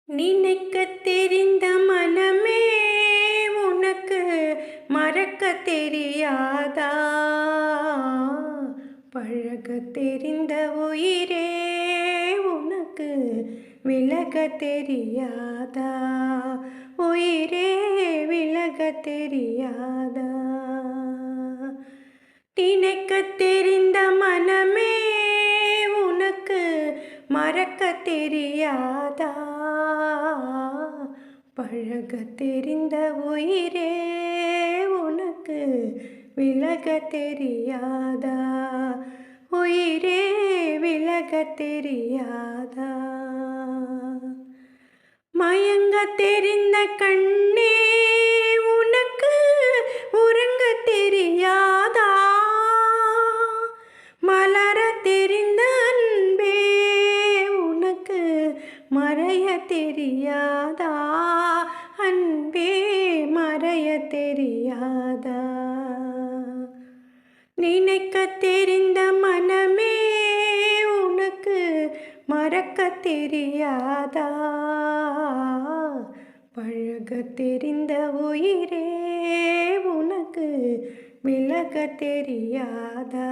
நினைக்கத் தெரிந்த மனமே உனக்கு மறக்கத் தெரியாதா? பழகத் தெரிந்த உயிரே உனக்கு விலகத் தெரியாதா? உயிரே விலகத் தெரியாதா? நினைக்கத் தெரிந்த மனமே உனக்கு மறக்கத் தெரியாதா? பழகத் தெரிந்த உயிரே உனக்கு விலகத் தெரியாதா? உயிரே விலகத் தெரியாதா? மயங்கத் தெரிந்த கண்ணே உனக்கு உறங்கத் தெரியாதா? மலரத் தெரிந்த அன்பே உனக்கு மறையத் தெரியாதா? அன்பே மறையத் தெரியாதா? நினைக்கத் தெரிந்த மனமே உனக்கு மறக்கத் தெரியாதா? பழகத் தெரிந்த உயிரே உனக்கு விலகத் தெரியாதா?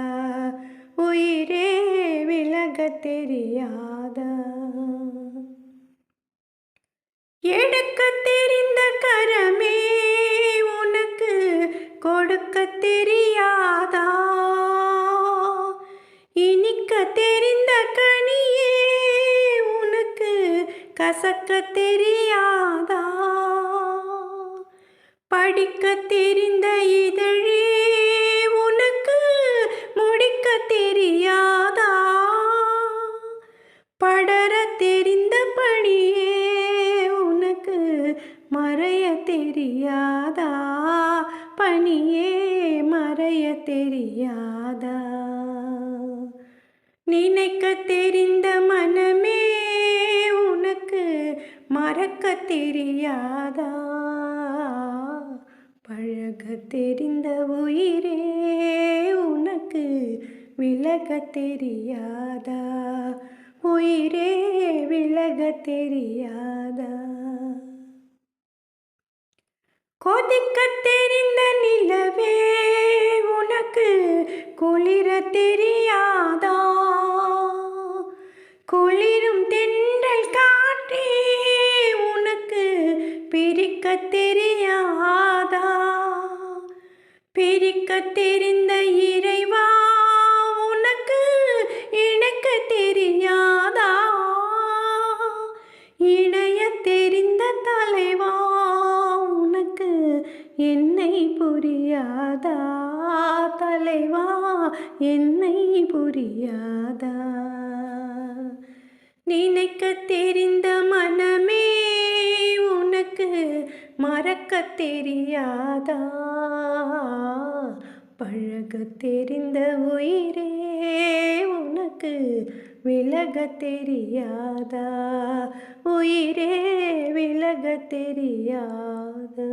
உயிரே விலகத் தெரியாதா? எடுக்கத் தெரிந்த கரமே உனக்கு கொடுக்கத் தெரியாதா? இனிக்கத் தெரிந்த கனியே உனக்கு கசக்கத் தெரியாதா? படிக்கத் தெரிந்த இதழே உனக்கு முடிக்கத் தெரியாதா? படரத் தெரிந்த பனியே உனக்கு மறையத் தெரியாதா? பனியே மறையத் தெரியாதா? நினைக்கத் தெரிந்த மனமே உனக்கு மறக்கத் தெரியாதா? பழகத் தெரிந்த உயிரே உனக்கு விலகத் தெரியாதா? உயிரே விலகத் தெரியாதா? கொதிக்கத் தெரிந்த நிலவே உனக்கு குளிரத் தெரியாதா? குளிரும் தென்றல் காற்றே உனக்கு பிரிக்கத் தெரியாதா? பிரிக்கத் தெரிந்த இறைவா உனக்கு இணைக்கத் தெரியாதா? இணையத் தெரிந்த தலைவா உனக்கு என்னை புரியாதா? தலைவா என்னை புரியாதா? நினைக்கத் தெரிந்த மனமே உனக்கு மறக்கத் தெரியாதா? பழகத் தெரிந்த உயிரே உனக்கு விலகத் தெரியாதா? உயிரே விலகத் தெரியாதா?